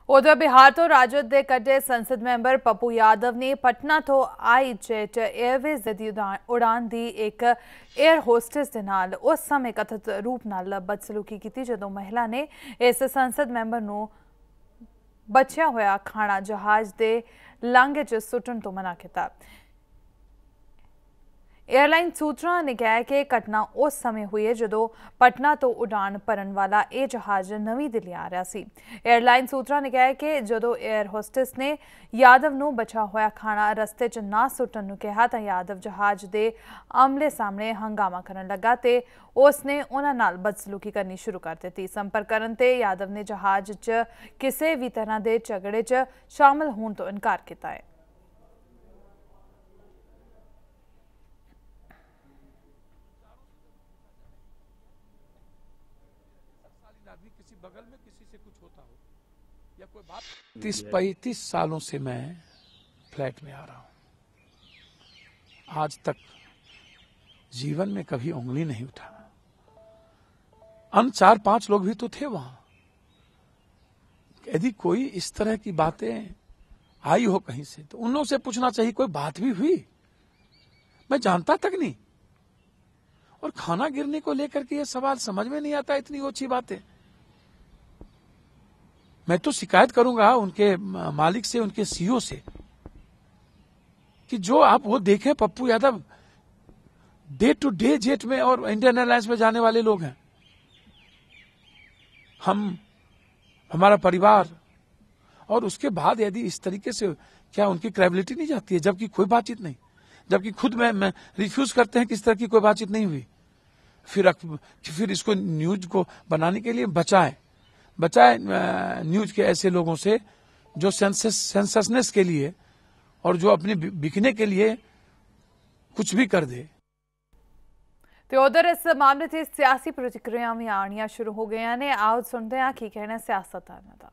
उधर बिहार तो राजद दे कटे संसद मैंबर पप्पू यादव ने पटना तो आई जेट एयरवेज दी उड़ान दी एक एयर होस्टेस दे नाल उस समय कथित रूप नाल बदसलूकी की जदों महिला ने इस संसद मैंबर नूं बचिया होया खाना जहाज दे लांघे च सुट्टण तो मना किया। एयरलाइन सूत्रों ने कहा कि घटना उस समय हुई है जदों पटना तो उड़ान भरन वाला यह जहाज नवी दिल्ली आ रहा सी। एयरलाइन सूत्रों ने कहा कि जदों एयर होस्टेस ने यादव नूं बचा होया खाना रस्ते च ना सुट्टण नूं कहा तां यादव जहाज दे आमले सामने हंगामा करन लगा ते उसने उन्हां नाल बदसलूकी करनी शुरू कर दी। संपर्क करन ते यादव ने जहाज च किसी भी तरह के झगड़े च शामिल होने तो इनकार किया है। किसी बगल में किसी से कुछ होता हो या कोई बात। 30-35 सालों से मैं फ्लैट में आ रहा हूं, आज तक जीवन में कभी उंगली नहीं उठा। अन्य 4-5 लोग भी तो थे वहां। यदि कोई इस तरह की बातें आई हो कहीं से तो उन लोगों से पूछना चाहिए कोई बात भी हुई, मैं जानता तक नहीं। और खाना गिरने को लेकर के ये सवाल समझ में नहीं आता, इतनी ओछी बातें। मैं तो शिकायत करूंगा उनके मालिक से, उनके सीईओ से, कि जो आप वो देखें Pappu Yadav day to day jet में और इंडियन एयरलाइंस में जाने वाले लोग हैं। हमारा परिवार, और उसके बाद यदि इस तरीके से क्या उनकी क्रेडिबिलिटी नहीं जाती है, जबकि कोई बातचीत नहीं, जबकि खुद मैं रिफ्यूज करते हैं कि इस तरह की कोई बातचीत नहीं हुई। फिर इसको न्यूज को बनाने के लिए बचाए न्यूज के ऐसे लोगों से जो सेंसेशनेस के लिए और जो अपने बिकने के लिए कुछ भी कर दे। तो उधर इस मामले से सियासी प्रतिक्रिया भी आनिया शुरू हो गई ने। आओ सुनते हैं की कहना सियासतदान का।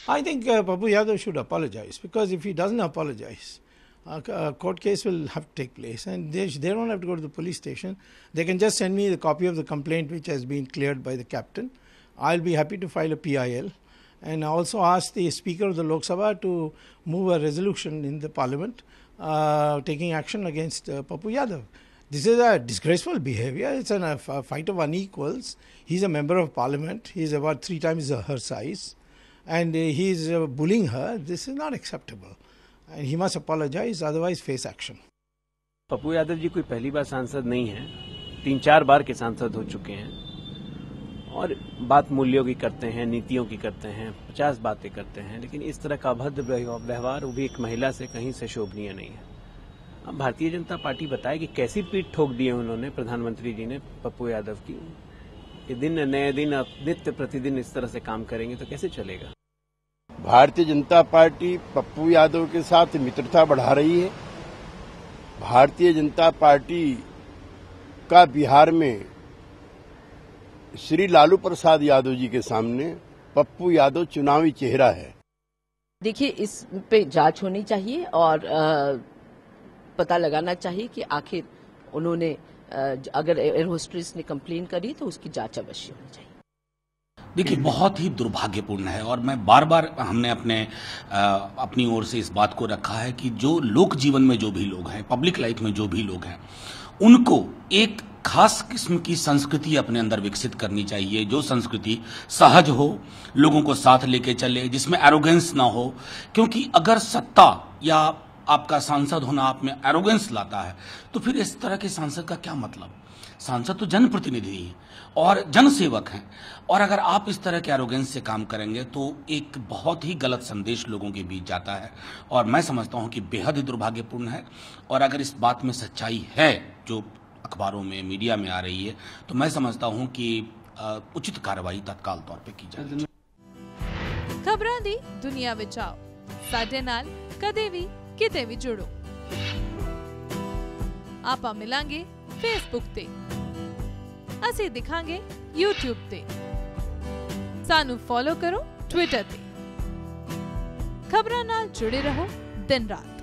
I think Pappu Yadav should apologize, because if he doesn't apologize, a court case will have to take place, and they don't have to go to the police station. They can just send me the copy of the complaint which has been cleared by the captain. I'll be happy to file a PIL, and also ask the Speaker of the Lok Sabha to move a resolution in the Parliament taking action against Pappu Yadav. This is a disgraceful behavior. It's a fight of unequals. He's a member of Parliament. He's about 3 times her size, and he's bullying her. This is not acceptable, and he must apologize, otherwise face action. Pappu Yadav ji कोई पहली बार सांसद नहीं है, 3-4 बार के सांसद हो चुके हैं, और बात मूल्यों की करते हैं, नीतियों की करते हैं, 50 बातें करते हैं, लेकिन इस तरह का अभद्र व्यवहार वो भी एक महिला से कहीं से शोभनीय नहीं है। अब भारतीय जनता पार्टी बताए कि कैसी पीठ ठोक दी है उन्होंने, प्रधानमंत्री जी ने पप्पू यादव की। ये दिन नए दिन अब नित्य प्रतिदिन इस तरह से काम करेंगे तो कैसे चलेगा। भारतीय जनता पार्टी पप्पू यादव के साथ मित्रता बढ़ा रही है। भारतीय जनता पार्टी का बिहार में श्री लालू प्रसाद यादव जी के सामने पप्पू यादव चुनावी चेहरा है। देखिए, इस पे जांच होनी चाहिए और पता लगाना चाहिए कि आखिर उन्होंने अगर एयर होस्टेस ने कंप्लेन करी तो उसकी जांच अवश्य होनी चाहिए। देखिए, बहुत ही दुर्भाग्यपूर्ण है, और मैं बार बार हमने अपनी ओर से इस बात को रखा है कि जो लोक जीवन में जो भी लोग हैं, पब्लिक लाइफ में जो भी लोग हैं, उनको एक खास किस्म की संस्कृति अपने अंदर विकसित करनी चाहिए, जो संस्कृति सहज हो, लोगों को साथ लेके चले, जिसमें एरोगेंस ना हो। क्योंकि अगर सत्ता या आपका सांसद होना आप में एरोगेंस लाता है तो फिर इस तरह के सांसद का क्या मतलब। सांसद तो जनप्रतिनिधि हैं और जनसेवक हैं, और अगर आप इस तरह के एरोगेंस से काम करेंगे तो एक बहुत ही गलत संदेश लोगों के बीच जाता है, और मैं समझता हूं कि बेहद ही दुर्भाग्यपूर्ण है। और अगर इस बात में सच्चाई है जो अखबारों में, मीडिया में आ रही है, तो मैं समझता हूं कि उचित कार्रवाई तत्काल तौर पे की जाए। खबरां दी दुनिया विच आओ, साडे नाल कदे भी किते भी जुड़ो। आपां मिलांगे फेसबुक ते, असीं दिखांगे यूट्यूब ते, सानू फॉलो करो ट्विटर ते। खबरां नाल जुड़े रहो दिन रात।